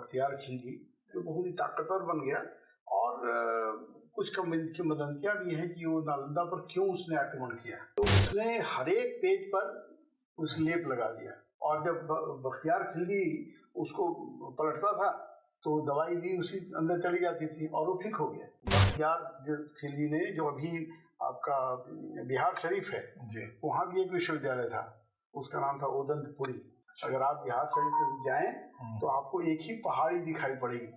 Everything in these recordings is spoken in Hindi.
बख्तियार खिलजी, जो बहुत ही ताकतवर बन गया। और कुछ किंवदंतियां भी हैं कि वो नालंदा पर क्यों उसने आक्रमण किया। तो उसने हर एक पेज पर उस लेप लगा दिया, और जब बख्तियार खिलजी उसको पलटता था तो दवाई भी उसी अंदर चली जाती थी और वो ठीक हो गया। बख्तियार खिलजी ने, जो अभी आपका बिहार शरीफ है जी, वहाँ भी एक विश्वविद्यालय था, उसका नाम था ओदंतपुरी। अगर आप बिहार शरीफ में जाएं तो आपको एक ही पहाड़ी दिखाई पड़ेगी,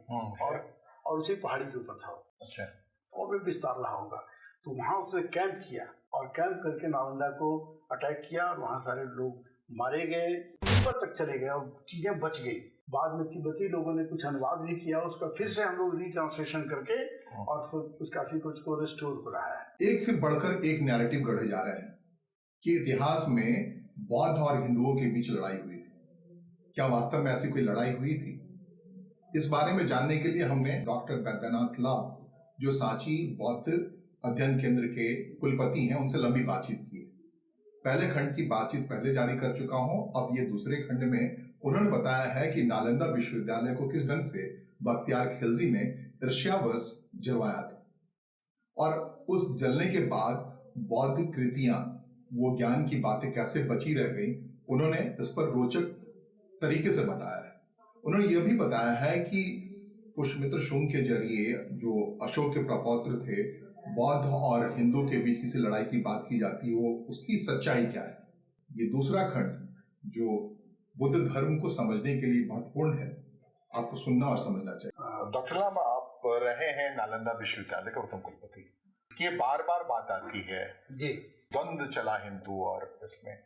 और उसी पहाड़ी के ऊपर था। अच्छा। और भी विस्तार रहा होगा। तो वहाँ उसने कैंप किया, और कैंप करके नालंदा को अटैक किया, और वहाँ सारे लोग मारे गए, तिब्बत तक चले गए और चीजें बच गई। बाद में तिब्बती लोगों ने कुछ अनुवाद भी किया, उसका फिर से हम लोग रिट्रांसलेशन करके और फिर कुछ काफी कुछ को रिस्टोर करा है। एक से बढ़कर एक नैरेटिव गढ़े जा रहे हैं कि इतिहास में बौद्ध और हिंदुओं के बीच लड़ाई हुई थी। क्या वास्तव में ऐसी कोई लड़ाई हुई थी? इस बारे में जानने के लिए हमने डॉक्टर बैद्यनाथ लाल, जो सांची बौद्ध अध्ययन केंद्र के कुलपति हैं, उनसे लंबी बातचीत की है। पहले खंड की बातचीत पहले जारी कर चुका हूं, अब ये दूसरे खंड में उन्होंने बताया है कि नालंदा विश्वविद्यालय को किस ढंग से बख्तियार खिलजी ने ईर्ष्यावश जलवाया था, और उस जलने के बाद बौद्ध कृतियां, वो ज्ञान की बातें कैसे बची रह गई, उन्होंने इस पर रोचक तरीके से बताया है। उन्होंने यह भी बताया है कि पुष्यमित्र शुंग के जरिए, जो अशोक के प्रपौत्र थे, बौद्ध और हिंदू के बीच किसी लड़ाई की बात की जाती है, वो उसकी सच्चाई क्या है। ये दूसरा खंड जो बुद्ध धर्म को समझने के लिए महत्वपूर्ण है, आपको सुनना और समझना चाहिए। डॉक्टर लाल, आप रहे हैं नालंदा विश्वविद्यालय के प्रथम कुलपति, ये बार बार बात आती है जी, द्वंद्व चला हिंदू और इसमें,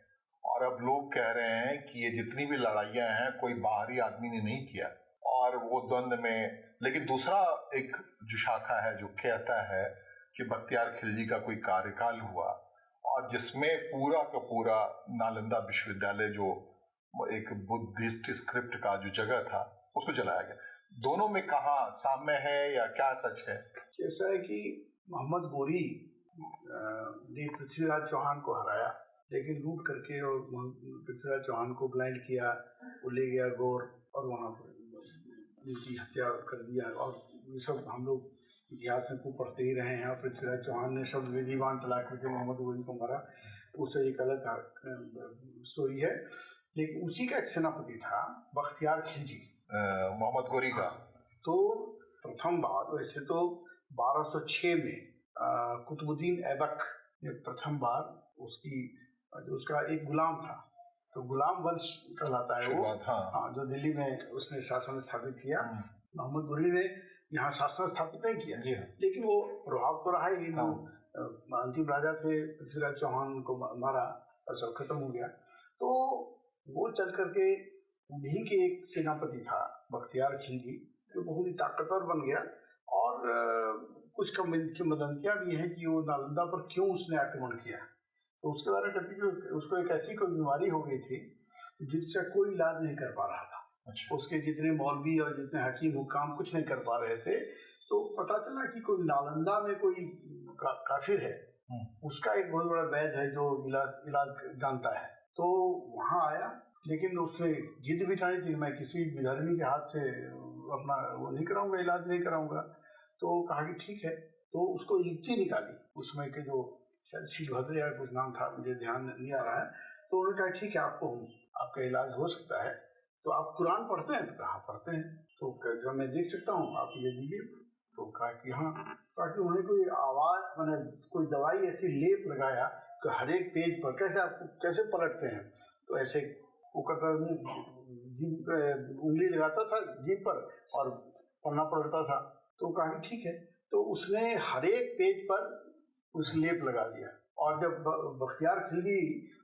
और अब लोग कह रहे हैं कि ये जितनी भी लड़ाइयां हैं कोई बाहरी आदमी ने नहीं किया, और वो द्वंद्व में, लेकिन दूसरा एक जो शाखा है जो कहता है कि बख्तियार खिलजी का कोई कार्यकाल हुआ, और जिसमें पूरा का पूरा नालंदा विश्वविद्यालय, जो एक बुद्धिस्ट स्क्रिप्ट का जो जगह था, उसको जलाया गया। दोनों में कहाँ साम्य है या क्या सच है? ऐसा है कि मोहम्मद गोरी ने पृथ्वीराज चौहान को हराया, लेकिन लूट करके, और पृथ्वीराज चौहान को ब्लाइंड किया, वो ले गया गौर और वहाँ पर उनकी हत्या कर दिया। और ये सब हम लोग इतिहास में खूब पढ़ते ही रहे हैं। और पृथ्वीराज चौहान ने सब वेदीवान चला करके मोहम्मद गोरी को मारा, उससे एक अलग स्टोरी है। लेकिन उसी का एक सेनापति था बख्तियार खिलजी, मोहम्मद गोरी का। तो प्रथम बार, वैसे तो 1206 में कुतुबुद्दीन ऐबक ने प्रथम बार उसका एक गुलाम था, तो गुलाम वंश कहलाता है वो, हाँ, जो दिल्ली में उसने शासन स्थापित किया। मोहम्मद गोरी ने यहाँ शासन स्थापित नहीं किया, लेकिन वो प्रभाव तो रहा ही। अंतिम राजा थे, पृथ्वीराज चौहान को मारा और सब खत्म हो गया। तो वो चल करके उन्हीं के एक सेनापति था बख्तियार खिलजी, जो बहुत ही ताकतवर बन गया। और कुछ किंवदंतियां भी हैं कि वो नालंदा पर क्यों उसने आक्रमण किया। तो उसके बारे में कहते हैं कि उसको एक ऐसी कोई बीमारी हो गई थी जिससे कोई इलाज नहीं कर पा रहा था। अच्छा। उसके जितने मौलवी और जितने हकीम हुकाम कुछ नहीं कर पा रहे थे। तो पता चला कि कोई नालंदा में कोई काफिर है, उसका एक बहुत बड़ा वैद्य है जो इलाज जानता है। तो वहाँ आया, लेकिन उसने जिद भी ठानी थी, मैं किसी विधर्मी के हाथ से अपना वो नहीं कराऊंगा, इलाज नहीं कराऊंगा। तो कहा कि ठीक है। तो उसको युक्ति निकाली, उसमें के जो शायद शिलभद्र या कुछ नाम था, मुझे ध्यान नहीं आ रहा है। तो उन्होंने कहा ठीक है, आपका इलाज हो सकता है। तो आप कुरान पढ़ते हैं? तो कहा पढ़ते हैं। तो मैं देख सकता हूँ, आप ये दीजिए। तो कहा कि हाँ। कहा कि उन्होंने कोई आवाज, मैंने कोई दवाई ऐसी लेप लगाया कि हर एक पेज पर कैसे पलटते हैं, तो ऐसे वो करता, उंगली लगाता था जीभ पर और पन्ना पलटता था। तो कहा ठीक है। तो उसने हर एक पेज पर उस लेप लगा दिया, और जब बख्तियार खिलजी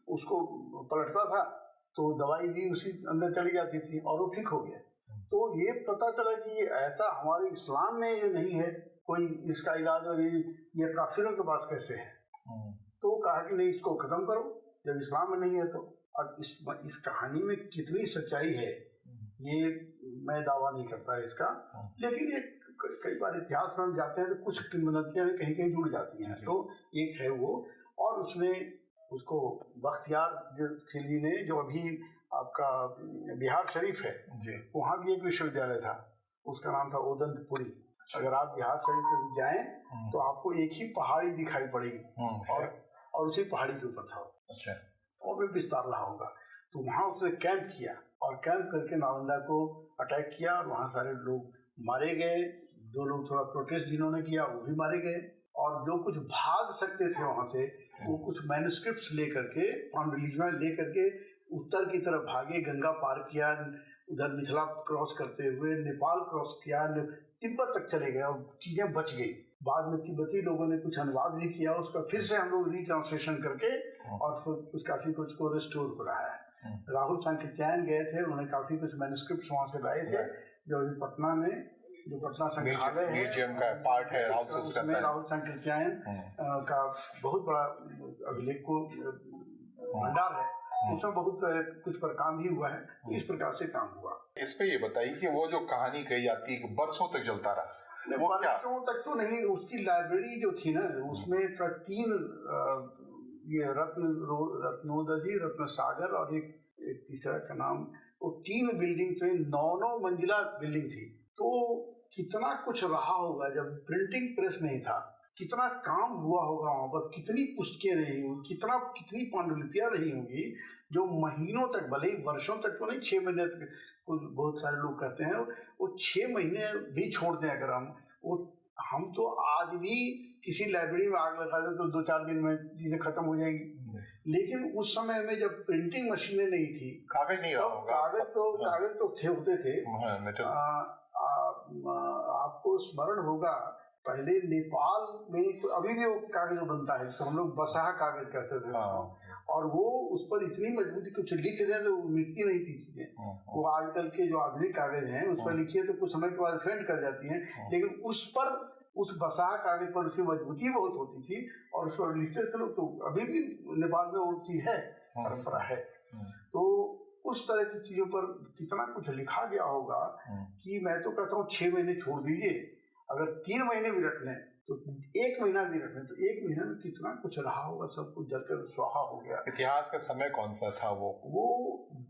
उसको पलटता था तो दवाई भी उसी अंदर चली जाती थी और वो ठीक हो गया। तो ये पता चला कि ऐसा हमारे इस्लाम में ये नहीं है कोई इसका इलाज, और ये काफिरों के पास कैसे है। तो कहा कि नहीं, इसको खत्म करो, जब इस्लाम में नहीं है तो। और इस कहानी में कितनी सच्चाई है ये मैं दावा नहीं करता है इसका, लेकिन ये कई बार इतिहास में हम जाते हैं तो कुछ किंवदंतियां भी कहीं कहीं जुड़ जाती हैं। तो एक है वो, और उसने उसको बख्तियार खिलजी ने, जो अभी आपका बिहार शरीफ है जी, वहाँ भी एक विश्वविद्यालय था, उसका नाम था ओदंतपुरी। अगर आप बिहार शरीफ में जाएं तो आपको एक ही पहाड़ी दिखाई पड़ेगी और उसी पहाड़ी के ऊपर था। अच्छा, और भी विस्तार रहा होगा। तो वहाँ उसने कैंप किया और कैंप करके नालंदा को अटैक किया और वहाँ सारे लोग मारे गए। 2 लोग थोड़ा प्रोटेस्ट जिन्होंने किया वो भी मारे गए, और जो कुछ भाग सकते थे वहाँ से वो कुछ मैन्युस्क्रिप्ट्स लेकर के, पांडुलिपियां लेकर के उत्तर की तरफ भागे, गंगा पार किया, उधर मिथिला क्रॉस करते हुए नेपाल क्रॉस किया, तिब्बत तक चले गए और चीजें बच गई। बाद में तिब्बती लोगों ने कुछ अनुवाद भी किया, उसका फिर से हम लोग रिट्रांसलेशन करके और फिर कुछ काफी कुछ को रिस्टोर कराया है। राहुल सांकृत्यायन गए थे, उन्होंने काफी कुछ मैन्युस्क्रिप्ट्स वहाँ से लाए थे, जो अभी पटना में जो पटना संग्रहालय म्यूजियम का पार्ट है, राहुल सांकृत्यायन का बहुत बड़ा अभिलेख को भंडार है, उसमें बहुत कुछ पर काम भी हुआ है। इस प्रकार से काम हुआ। इस पे ये बताइए कि वो जो कहानी कही जाती है कि बरसों तक चलता रहा, वो क्या? बरसों तक तो नहीं, उसकी लाइब्रेरी जो थी ना उसमें 3 ये रत्नोदधि, रत्न सागर और एक तीसरा का नाम, वो 3 बिल्डिंग पे 9 मंजिला बिल्डिंग थी। तो कितना कुछ रहा होगा जब प्रिंटिंग प्रेस नहीं था, कितना काम हुआ होगा वहाँ पर, कितनी पुस्तकें रही होंगी, कितनी पांडुलिपियां रही होंगी जो महीनों तक, भले ही वर्षों तक तो नहीं, 6 महीने तक, बहुत सारे लोग कहते हैं वो 6 महीने भी छोड़ दें अगर हम तो आज भी किसी लाइब्रेरी में आग लगा दें तो 2-4 दिन में चीजें खत्म हो जाएंगी। लेकिन उस समय में जब प्रिंटिंग मशीनें नहीं थी, कागज नहीं रहा होगा, कागज तो होते थे। आपको स्मरण होगा पहले नेपाल में अभी भी वो कागज बनता है, तो हम लोग बसाह कागज कहते थे और वो उस पर इतनी मजबूती, कुछ लिख रहे तो मिटती नहीं थी चीजें। वो आजकल के जो आधुनिक कागज हैं उस पर लिखिए तो कुछ समय के बाद फेंड कर जाती हैं, लेकिन उस बसाह कागज पर उसकी मजबूती बहुत होती थी और उस पर लिखते थे लोग। तो अभी भी नेपाल में वो चीज है, परंपरा है। तो उस तरह की चीजों पर कितना कुछ लिखा गया होगा कि मैं तो कहता हूँ 6 महीने छोड़ दीजिए, अगर 3 महीने भी रख लें तो 1 महीना भी रख लें तो 1 महीने में कितना कुछ रहा होगा, सब कुछ जलकर स्वाहा हो गया। इतिहास का समय कौन सा था? वो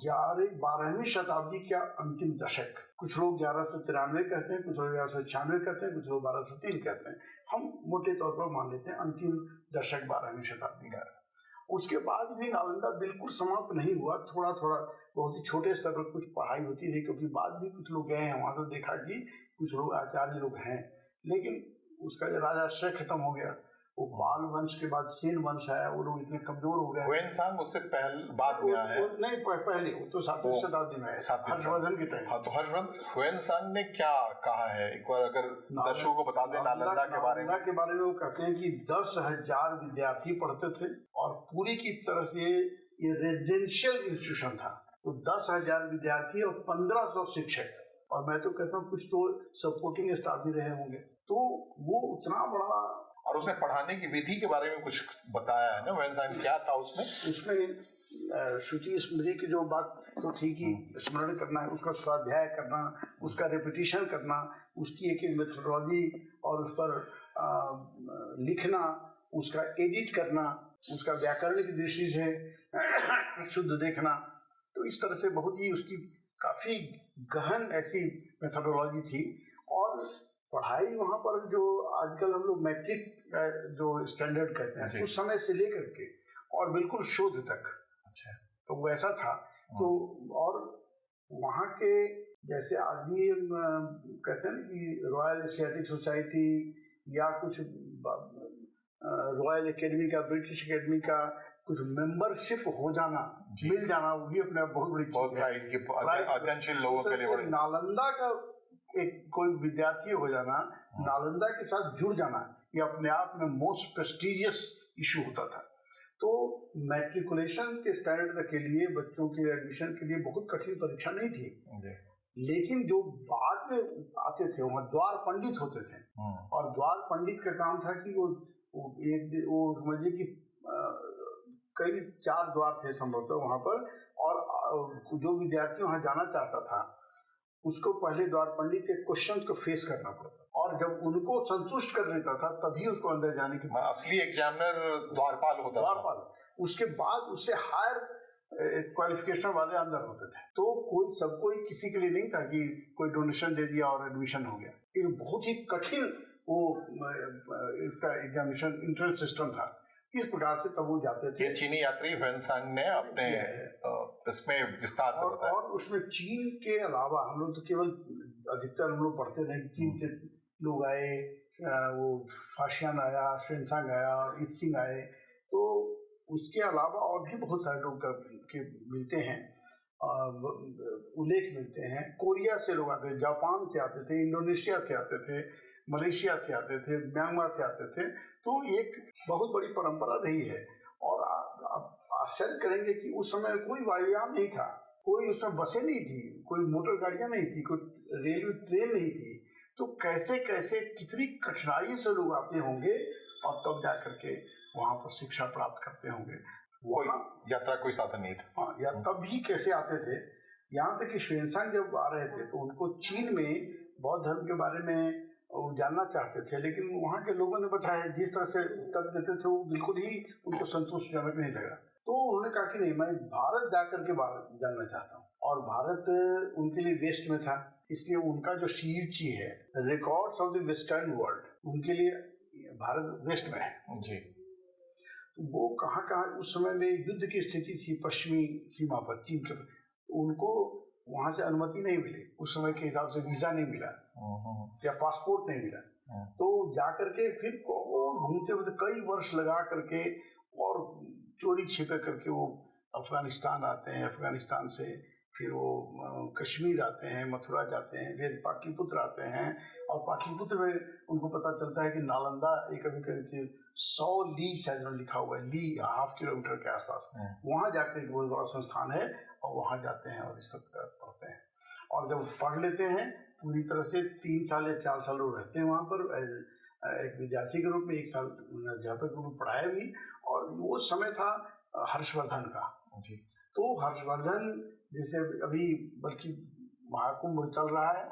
12वीं शताब्दी का अंतिम दशक। कुछ लोग 1193 कहते हैं, कुछ लोग 1196 कहते हैं, कुछ लोग 1203 कहते हैं। हम मोटे तौर पर मान लेते हैं अंतिम दशक 12वीं शताब्दी का। उसके बाद भी नालंदा बिल्कुल समाप्त नहीं हुआ, थोड़ा थोड़ा बहुत ही छोटे स्तर पर कुछ पढ़ाई होती रही, क्योंकि बाद भी कुछ लोग गए हैं वहाँ, तो देखा कि कुछ लोग आचार्य लोग हैं। लेकिन उसका जो राजाश्रय खत्म हो गया, वो पाल वंश के बाद सेन वंश आया, वो लोग इतने कमजोर हो गए। ह्वेनसांग उससे बाद में आया है? नहीं, पहले वो तो 7वीं शताब्दी में आया, हर्षवर्धन के टाइम। हाँ, तो ह्वेनसांग ने क्या कहा है, एक बार अगर दर्शकों को बता दें नालंदा के बारे में। नालंदा के बारे में वो कहते हैं कि 10,000 विद्यार्थी पढ़ते थे और पूरी की तरह से ये रेजिडेंशियल इंस्टीट्यूशन था। तो 10,000 विद्यार्थी और 1500 शिक्षक, और मैं तो कहता हूँ कुछ तो सपोर्टिंग स्टाफ भी रहे होंगे। तो वो उतना बड़ा, और उसने पढ़ाने की विधि के बारे में कुछ बताया है ना ह्वेनसांग, क्या था उसमें श्रुति स्मृति की जो बात तो थी कि स्मरण करना, उसका स्वाध्याय करना, उसका रिपीटिशन करना, उसकी एक मेथोडोलॉजी और उस पर लिखना, उसका एडिट करना, उसका व्याकरण की दृष्टि से शुद्ध देखना। तो इस तरह से बहुत ही उसकी काफी गहन ऐसी मेथोडोलॉजी थी। और पढ़ाई वहाँ पर जो आजकल हम लोग मैट्रिक जो स्टैंडर्ड कहते हैं, उस समय से लेकर के और बिल्कुल शोध तक, अच्छा, तो वैसा था। तो और वहाँ के जैसे आदमी कहते हैं कि रॉयल एशियाटिक सोसाइटी या कुछ रॉयल एकेडमी का, ब्रिटिश एकेडमी का कुछ मेंबरशिप हो जाना, मिल जाना, वो भी अपने आप बहुत बड़ी चीज है लोगों के लिए। नालंदा का एक कोई विद्यार्थी हो जाना, नालंदा के साथ जुड़ जाना, ये अपने आप में मोस्ट प्रेस्टिजियस इशू होता था। तो मैट्रिकुलेशन के स्टैंडर्ड के लिए बच्चों के एडमिशन के लिए बहुत कठिन परीक्षा नहीं थी, लेकिन जो बाद में आते थे वहाँ द्वार पंडित होते थे। और द्वार पंडित का काम था कि वो समझिए कि कई 4 द्वार थे संभवतः वहाँ पर, और जो विद्यार्थी वहाँ जाना चाहता था उसको पहले द्वार पंडित के क्वेश्चन को फेस करना पड़ता, और जब उनको संतुष्ट कर लेता था तभी उसको अंदर जाने की। असली एग्जामिनर द्वारपाल होता था। उसके बाद उससे हायर क्वालिफिकेशन वाले अंदर होते थे, तो कोई किसी के लिए नहीं था कि कोई डोनेशन दे दिया और एडमिशन हो गया। ये बहुत ही कठिन वो इसका एग्जामिनेशन इंट्रेंस सिस्टम था। इस प्रकार से तब वो जाते थे। ये चीनी यात्री ह्वेनसांग ने अपने इसमें विस्तार से बताया। और उसमें चीन के अलावा हम लोग तो केवल अधिकतर हम लोग पढ़ते रहे, चीन से लोग आए, वो फाशियान आया, ह्वेनसांग आया, इत्सिंग आए, तो उसके अलावा और भी बहुत सारे लोग के मिलते हैं, उल्लेख मिलते हैं। कोरिया से लोग आते थे, जापान से आते थे, इंडोनेशिया से आते थे, मलेशिया से आते थे, म्यांमार से आते थे। तो एक बहुत बड़ी परंपरा रही है। और आप आश्चर्य करेंगे कि उस समय कोई वायुयान नहीं था, कोई उसमें बसें नहीं थी, कोई मोटर गाड़ियां नहीं थी, कोई रेलवे ट्रेन नहीं थी। तो कैसे कैसे कितनी कठिनाई से लोग आते होंगे और तब जा करके वहाँ पर शिक्षा प्राप्त करते होंगे। कोई यात्रा कोई साधन नहीं था। हाँ, या तब भी कैसे आते थे। यहाँ तक कि ह्वेनसांग जब आ रहे थे तो उनको चीन में बौद्ध धर्म के बारे में वो जानना चाहते थे, लेकिन वहाँ के लोगों ने बताया जिस तरह से उत्तर देते थे वो बिल्कुल ही उनको संतोषजनक नहीं लगा। तो उन्होंने कहा कि नहीं, मैं भारत जाकर के जानना चाहता हूँ। और भारत उनके लिए वेस्ट में था, इसलिए उनका जो शिवची है, records of the western world, उनके लिए भारत वेस्ट में है जी। वो कहाँ उस समय में युद्ध की स्थिति थी पश्चिमी सीमा पर चीन के, उनको वहाँ से अनुमति नहीं मिली, उस समय के हिसाब से वीजा नहीं मिला या पासपोर्ट नहीं मिला। तो जाकर के फिर घूमते हुए कई वर्ष लगा करके और चोरी छिपे करके वो अफगानिस्तान आते हैं, अफगानिस्तान से फिर वो कश्मीर आते हैं, मथुरा जाते हैं, फिर पाटलिपुत्र आते हैं। और पाटलिपुत्र में उनको पता चलता है कि नालंदा एक अभी करके 100 ली शायद लिखा हुआ है, ली 1/2 किलोमीटर के आसपास, वहाँ जाकर एक बहुत बड़ा संस्थान है और वहाँ जाते हैं और इस तरह पढ़ते हैं। और जब पढ़ लेते हैं पूरी तरह से 3 साल या 4 साल लोग रहते हैं वहाँ पर, एक विद्यार्थी के रूप में, 1 साल अध्यापक के रूप में पढ़ाया भी। और वो समय था हर्षवर्धन का जी। तो हर्षवर्धन जैसे अभी बल्कि महाकुंभ चल रहा है,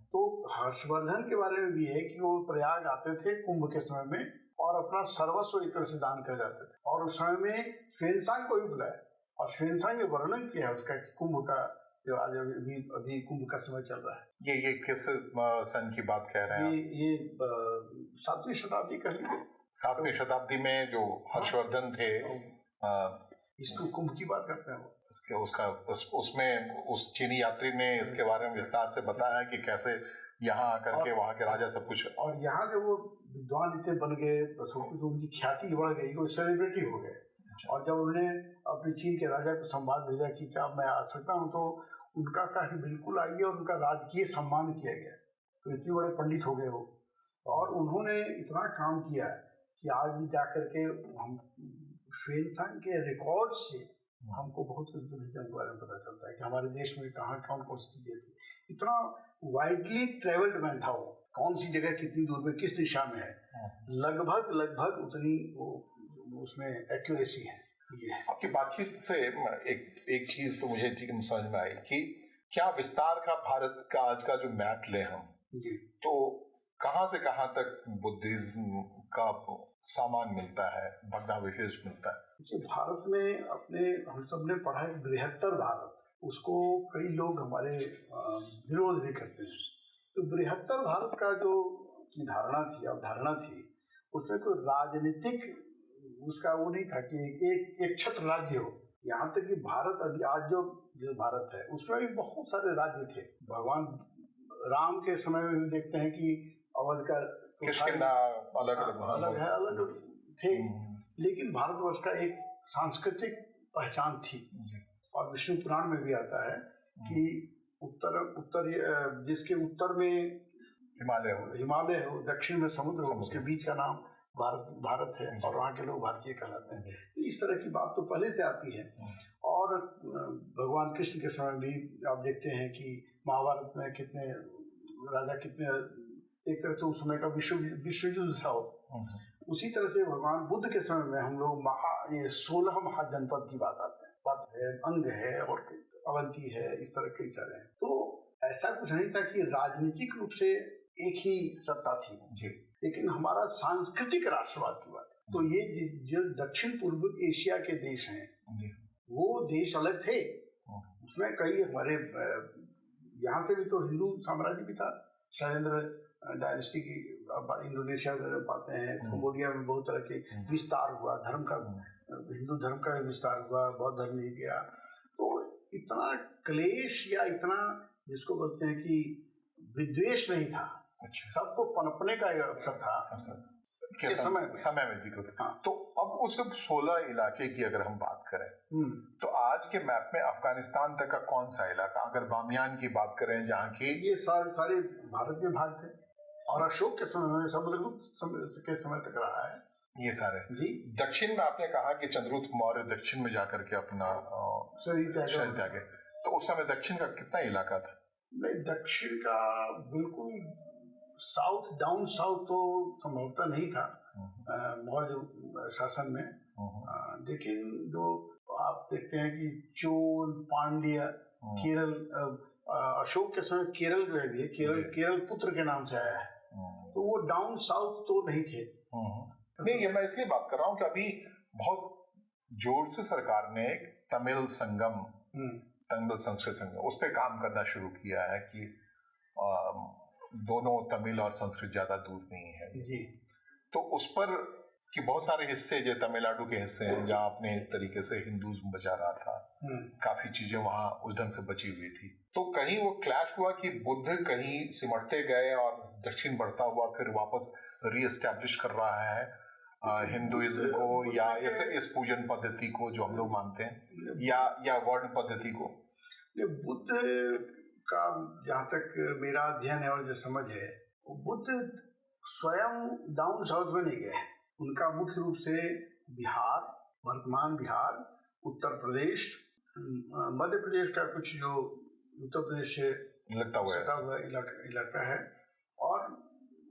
तो हर्षवर्धन के बारे में भी है कि वो प्रयाग आते थे कुंभ के समय में और अपना सर्वस्व एक तरह से दान कर जाते थे। और उस समय में ह्वेनसांग को भी बुलाया और ह्वेनसांग ने वर्णन किया उसका कि कुंभ का जो आज अभी कुंभ का समय चल रहा है। ये किस सन की बात कह रहे हैं? ये 7वीं शताब्दी कह लीजिए। 7वीं शताब्दी में जो हर्षवर्धन थे, इसको कुंभ की बात करते हैं। उसमें उस चीनी यात्री ने इसके बारे में विस्तार से बताया कि कैसे यहाँ आकर के वहाँ के राजा सब कुछ, और यहाँ जब वो विद्वान इतने बन गए तो उनकी ख्याति बढ़ गई, वो सेलिब्रिटी हो गए। और जब उन्होंने अपने चीन के राजा को संवाद भेजा कि क्या मैं आ सकता हूँ, तो उनका कहा कि बिल्कुल आइए, और उनका राजकीय सम्मान किया गया। तो इतने बड़े पंडित हो गए वो, और उन्होंने इतना काम किया कि आज भी जाकर के हम ह्वेनसांग के रिकॉर्ड से हमको बहुत कुछ बुद्धिज्म के बारे में पता चलता है कि हमारे देश में कहाँ कौन कौन सी चीजें थी। इतना वाइडली ट्रेवल्ड मैन था वो, कौन सी जगह कितनी दूर में किस दिशा में है, लगभग उतनी वो उसमें एक्यूरेसी है। ये आपकी बातचीत से एक चीज तो मुझे समझ में आई कि क्या विस्तार का भारत का आज का जो मैप ले हम जी, तो कहाँ से कहाँ तक बुद्धिज्म का सामान मिलता है, भग्नावशेष मिलता है? भारत में अपने हम सब ने पढ़ा है बृहत्तर भारत, उसको कई लोग हमारे विरोध भी करते हैं। तो बृहत्तर भारत का जो धारणा थी, अवधारणा थी, उसमें कोई राजनीतिक उसका वो नहीं था कि एक छत्र राज्य हो। यहाँ तक कि भारत अभी आज जो भारत है उसमें भी बहुत सारे राज्य थे। भगवान राम के समय में भी देखते हैं कि अवध का अलग थे, लेकिन भारतवर्ष का एक सांस्कृतिक पहचान थी। और विष्णु पुराण में भी आता है कि उत्तर जिसके उत्तर में हिमालय हो, दक्षिण में समुद्र हो, उसके बीच का नाम भारत है और वहाँ के लोग भारतीय कहलाते हैं। इस तरह की बात तो पहले से आती है। और भगवान कृष्ण के समय भी आप देखते हैं कि महाभारत में कितने राजा, कितने एक तरह से उस समय का विश्व युद्ध था। उसी तरह से भगवान बुद्ध के समय में हम लोग 16 महाजनपद की बात आते हैं, अंग है और अवंती है, इस तरह कई सारे हैं। तो ऐसा कुछ नहीं था कि राजनीतिक रूप से एक ही सत्ता थी जी, लेकिन हमारा सांस्कृतिक राष्ट्रवाद की बात है। तो ये जो दक्षिण पूर्व एशिया के देश हैं, वो देश अलग थे, उसमें कई हमारे यहाँ से भी तो हिंदू साम्राज्य भी था, शैलेंद्र डायनेस्टी की, इंडोनेशिया में पाते हैं, कंबोडिया में बहुत तरह के विस्तार हुआ, धर्म का, हिंदू धर्म का विस्तार हुआ, बौद्ध धर्म नहीं गया। तो इतना क्लेश या इतना जिसको बोलते हैं कि विद्वेष नहीं था। अच्छा। सबको पनपने का अवसर था के समय में जी को। हाँ। तो अब उस 16 इलाके की अगर हम बात करें तो आज के मैप में अफगानिस्तान तक का कौन सा इलाका, अगर बामियान की बात करें जहाँ की, ये सारे भारत के भाग थे और अशोक के समय में, समुद्रगुप्त के समय तक रहा है ये सारे जी। दक्षिण में आपने कहा कि चंद्रगुप्त मौर्य दक्षिण में जाकर के अपना शरीर त्यागे, तो उस समय दक्षिण का कितना इलाका था? नहीं, दक्षिण का बिल्कुल साउथ, डाउन साउथ तो संभवतः नहीं था मौर्य शासन में। लेकिन जो आप देखते हैं कि चोल, पांड्य, केरल, अशोक के समय केरल जो है, केरल पुत्र के नाम से आया है, तो वो डाउन साउथ तो नहीं थे। नहीं, ये मैं इसलिए बात कर रहा हूँ कि अभी बहुत जोर से सरकार ने एक तमिल संगम, तमिल संस्कृत संगम, उस पर काम करना शुरू किया है कि दोनों तमिल और संस्कृत ज्यादा दूर नहीं है जी। तो उस पर कि बहुत सारे हिस्से जो तमिलनाडु के हिस्से हैं जहाँ अपने तरीके से हिंदुज़्म बचा रहा था, काफी चीजें वहां उस ढंग से बची हुई थी। तो कहीं वो क्लैश हुआ कि बुद्ध कहीं सिमटते गए और दक्षिण बढ़ता हुआ फिर वापस रीएस्टैब्लिश कर रहा है हिंदुइज्म को, या इस पूजन पद्धति को जो हम लोग मानते हैं, या वर्ण पद्धति को। बुद्ध का जहाँ तक मेरा अध्ययन है और जो समझ है, बुद्ध स्वयं डाउन साउथ में नहीं गए। उनका मुख्य रूप से बिहार, वर्तमान बिहार, उत्तर प्रदेश, मध्य प्रदेश का कुछ जो उत्तर प्रदेश से लगता हुआ इलाका है, और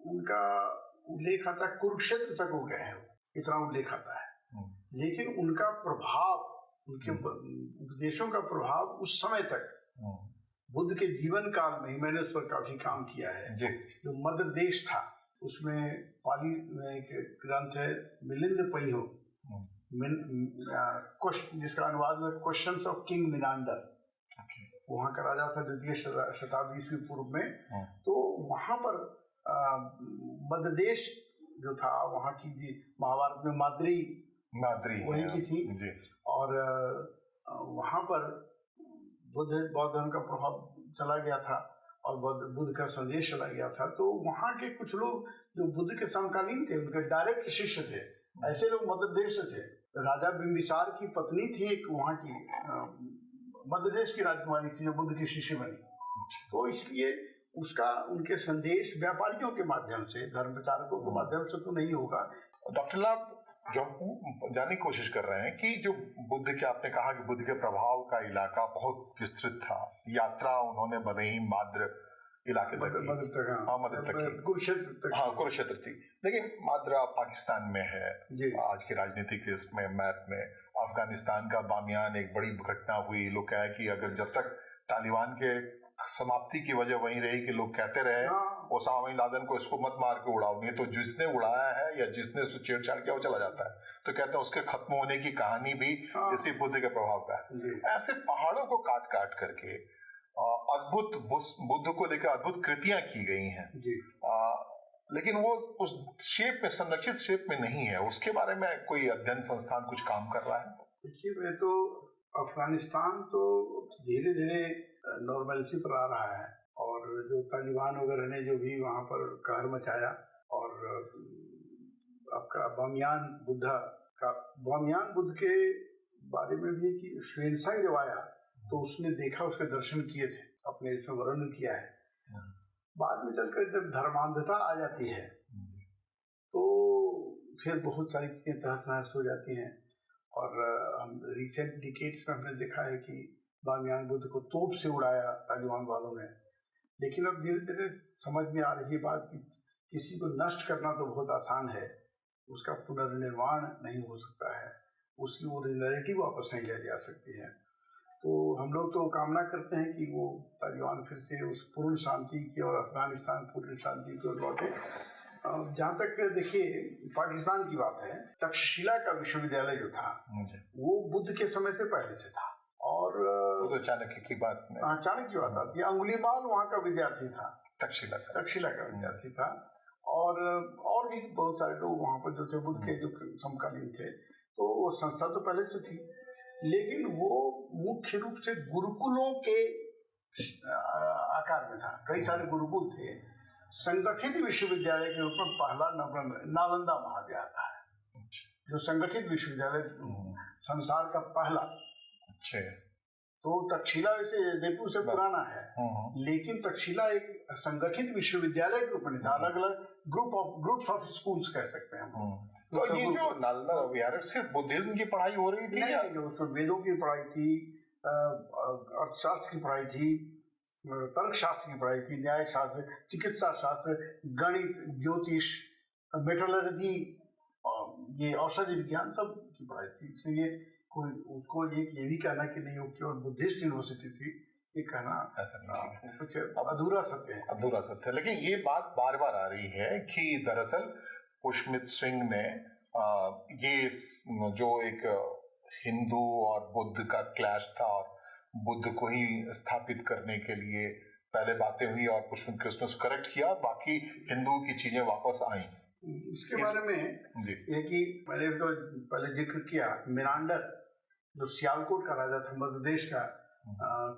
उनका उल्लेख आता है कुरुक्षेत्र तक हो गए हैं, इतना उल्लेख आता है। लेकिन उनका प्रभाव, उनके उपदेशों का प्रभाव उस समय तक बुद्ध के जीवन काल में ही, मैंने उस पर काफी काम किया है। जो मध्य देश था उसमें पाली में एक ग्रंथ है मिलिंद पैहो, जिसका अनुवाद है क्वेश्चंस ऑफ किंग मिनांडर। वहाँ का राजा था द्वितीय शताब्दी ईस्वी पूर्व में। तो वहाँ पर मध्य देश जो था, वहाँ की महाभारत में माद्री वही की थी, और वहाँ पर बौद्ध धर्म का प्रभाव चला गया था और बुद्ध का संदेश चला गया था। तो वहाँ के कुछ लोग जो बुद्ध के समकालीन थे, उनके डायरेक्ट शिष्य थे, ऐसे लोग मध्य देश से थे। राजा बिंबिसार की पत्नी थी एक वहाँ की मध्य देश की राजकुमारी थी जो बुद्ध की शिष्य बनी। तो इसलिए उसका उनके संदेश व्यापारियों के माध्यम से, धर्म प्रचारकों के माध्यम से तो नहीं होगा। डॉक्टर लाभ, जो हम जानने की कोशिश कर रहे हैं कि जो बुद्ध के, आपने कहा कि बुद्ध के प्रभाव का इलाका बहुत विस्तृत था, यात्रा उन्होंने बदही माद्र इलाके तक की, कुरुक्षेत्र थी, लेकिन माद्रा पाकिस्तान में है आज के राजनीतिक इसमें मैप में। अफगानिस्तान का बामियान एक बड़ी घटना हुई, लोग कहे कि अगर जब तक तालिबान के समाप्ति की वजह वही रही कि लोग कहते रहे ओसामा बिन लादेन को इसको मत मार के उड़ाओ, नहीं तो जिसने उड़ाया है या जिसने छेड़छाड़ किया वो चला जाता है। तो कहते हैं उसके खत्म होने की कहानी भी इसी बुद्ध के प्रभाव का है। ऐसे पहाड़ों को काट काट करके अद्भुत बुद्ध को लेकर अद्भुत कृतियां की गई हैं, लेकिन वो उस शेप में, संरक्षित शेप में नहीं है। उसके बारे में कोई अध्ययन संस्थान कुछ काम कर रहा है? देखिए, मैं तो अफगानिस्तान तो धीरे धीरे नॉर्मलिटी पर आ रहा है, और जो तालिबान वगैरह ने जो भी वहाँ पर कहर मचाया, और आपका बामियान बुद्ध के बारे में भी कि श्वेनसाई जब आया तो उसने देखा, उसके दर्शन किए थे, अपने इसमें वर्णन किया है। बाद में चलकर जब धर्मांधता आ जाती है तो फिर बहुत सारी चीजें तहस नहस हो जाती हैं। और हम रिसेंट डिकेड्स में हमने देखा है कि बामियान बुद्ध को तोप से उड़ाया तालिबान वालों ने। लेकिन अब धीरे धीरे समझ में आ रही बात कि किसी को नष्ट करना तो बहुत आसान है, उसका पुनर्निर्माण नहीं हो सकता है, उसकी ओरिजिनलिटी वापस नहीं लाई जा सकती है। तो हम लोग तो कामना करते हैं कि वो तालिबान फिर से उस पूर्ण शांति की और अफगानिस्तान पूर्ण शांति की ओर लौटे। जहाँ तक देखिए पाकिस्तान की बात है, तक्षशिला का विश्वविद्यालय जो था वो बुद्ध के समय से पहले से था, और वो तो चाणक्य की बात में, चाणक्य की बात आती है। अंगुलीमाल वहाँ का विद्यार्थी था, तक्षशिला का विद्यार्थी था, और भी बहुत सारे लोग वहाँ पर जो थे बुद्ध के जो समकालीन थे। तो वो संस्था तो पहले से थी, लेकिन वो मुख्य रूप से गुरुकुलों के आकार में था। कई सारे गुरुकुल थे। संगठित विश्वविद्यालय के रूप में पहला नालंदा महाविद्यालय है, जो संगठित विश्वविद्यालय संसार का पहला। तो तक्षशिला वैसे जयपुर से पुराना है, लेकिन तक्षशिला एक संगठित विश्वविद्यालय के रूप में था, अलग अलग ग्रुप ऑफ स्कूल्स कह सकते हैं हम। तो ये जो नालंदा विहार सिर्फ बुद्धिज्म की पढ़ाई हो रही थी या उसमें वेदों की पढ़ाई थी, अर्थशास्त्र की पढ़ाई थी, तर्क शास्त्र की पढ़ाई थी, न्याय शास्त्र, चिकित्सा शास्त्र, गणित, ज्योतिष, मेट्रोलॉजी, ये औषधि विज्ञान सब की पढ़ाई थी। इसलिए कोई उसको ये भी कहना कि नहीं वो केवल बुद्धिस्ट यूनिवर्सिटी थी, ये कहना ऐसा नहीं है, कुछ अधूरा सत्य है, अधूरा सत्य है। लेकिन ये बात बार बार आ रही है कि दरअसल पुष्पमित्र सिंह ने ये जो एक हिंदू और बुद्ध का क्लैश था और बुद्ध को ही स्थापित करने के लिए पहले बातें हुई और पुष्पमित्र कृष्ण ने करेक्ट किया, बाकी हिंदू की चीजें वापस आई। इसके बारे में ये कि मैंने तो पहले जिक्र किया, मिनांडर जो सियालकोट का राजा था, मध्य प्रदेश का,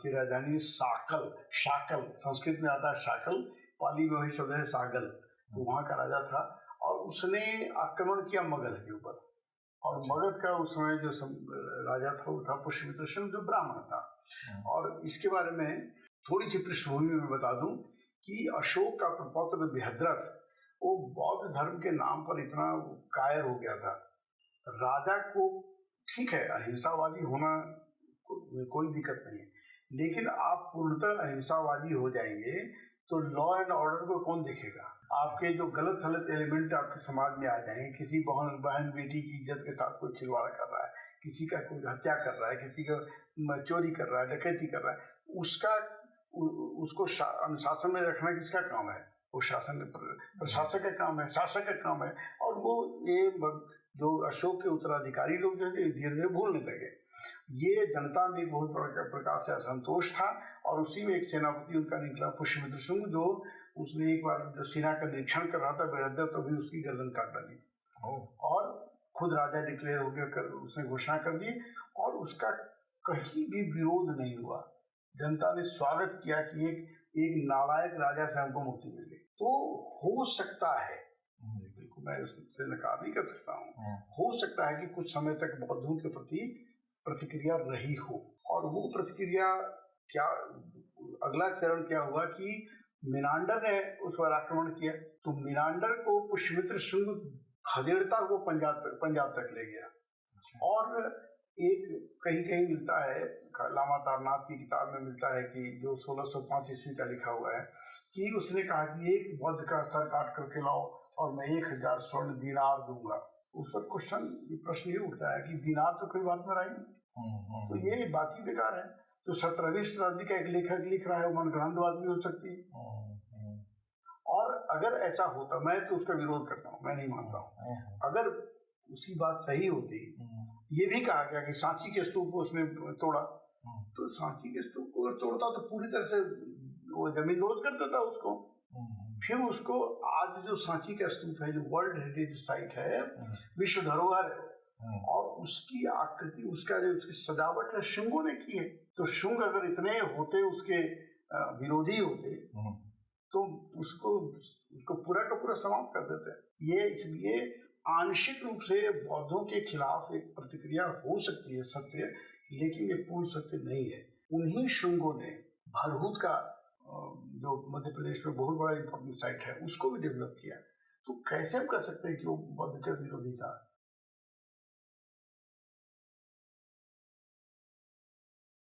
की राजधानी शाकल संस्कृत में आता है शाकल, पाली में वही शब्द है सागल, तो वहाँ का राजा था। और उसने आक्रमण किया मगध के ऊपर, और मगध का उस समय जो राजा था वो था पुष्यमित्र सिंह, जो ब्राह्मण था। और इसके बारे में थोड़ी सी पृष्ठभूमि में बता दूं कि अशोक का प्रपौत्र बृहद्रथ वो बौद्ध धर्म के नाम पर इतना कायर हो गया था। राजा को ठीक है अहिंसावादी होना कोई दिक्कत नहीं है, लेकिन आप पूर्णतः अहिंसावादी हो जाएंगे तो लॉ एंड ऑर्डर को कौन देखेगा? आपके जो गलत थलत एलिमेंट आपके समाज में आ जाएंगे, किसी बहन बेटी की इज्जत के साथ कोई खिलवाड़ कर रहा है, किसी का कोई हत्या कर रहा है, किसी का चोरी कर रहा है, डकैती कर रहा है, उसको अनुशासन में रखना किसका काम है? वो प्रशासक का काम है, शासक का काम है। और वो ये जो अशोक के उत्तराधिकारी लोग जो धीरे धीरे भूलने लगे। ये जनता में बहुत बड़ा प्रकार से असंतोष था, और उसी में एक सेनापति उनका निकला पुष्यमित्र सिंह, जो उसने एक बार जो सेना का निरीक्षण कर रहा था बृहद्रथ, तो भी उसकी गर्दन काट डाली और खुद राजा डिक्लेयर हो गया, उसने घोषणा कर दी, और उसका कहीं भी विरोध नहीं हुआ। जनता ने स्वागत किया कि एक नालायक राजा से हमको मुक्ति मिल गई। तो हो सकता है, बिल्कुल मैं उससे नकार नहीं कर सकता हूँ, हो सकता है कि कुछ समय तक बौद्धों के प्रति प्रतिक्रिया रही हो, और वो प्रतिक्रिया क्या, अगला चरण क्या हुआ कि मिनांडर ने उस पर आक्रमण किया, तो मिनांडर को पुष्यमित्र सिंह खदेड़ता हुआ पंजाब तक ले गया। और एक कहीं मिलता है, लामा तारनाथ की किताब में मिलता है कि जो 1605 ईस्वी का लिखा हुआ है कि उसने कहा कि एक बौद्ध का सर काट करके लाओ और मैं 1000 स्वर्ण दिनार दूंगा। उस पर प्रश्न ये उठता है कि दिनार तो कोई बात में रही नहीं, तो ये बात ही बेकार है। तो 17वीं शताब्दी का एक लेखक लिख रहा है, वो मनगढ़ंत बात भी हो सकती है। और अगर ऐसा होता, मैं तो उसका विरोध करता हूँ, मैं नहीं मानता हूँ। अगर उसकी बात सही होती, ये भी कहा गया कि सांची के स्तूप को उसने तोड़ा, तो सांची के स्तूप को अगर तोड़ता तो पूरी तरह से वो जमीन दोज कर देता उसको। फिर उसको आज जो सांची का स्तूप है, जो वर्ल्ड हेरिटेज साइट है, विश्व धरोहर है, और उसकी आकृति, उसका जो उसकी सजावट है शुंगों ने की है। तो शुंग अगर इतने होते, उसके विरोधी होते, तो उसको पूरा का पूरा समाप्त कर देते। ये इसलिए आंशिक रूप से बौद्धों के खिलाफ एक प्रतिक्रिया हो सकती है सत्य, लेकिन ये पूर्ण सत्य नहीं है। उन्हीं शुंगों ने भरहुत का जो मध्य प्रदेश में बहुत बड़ा इंपॉर्टेंट साइट है, उसको भी डेवलप किया। तो कैसे हम कह सकते हैं कि वो बौद्ध का विरोधी था?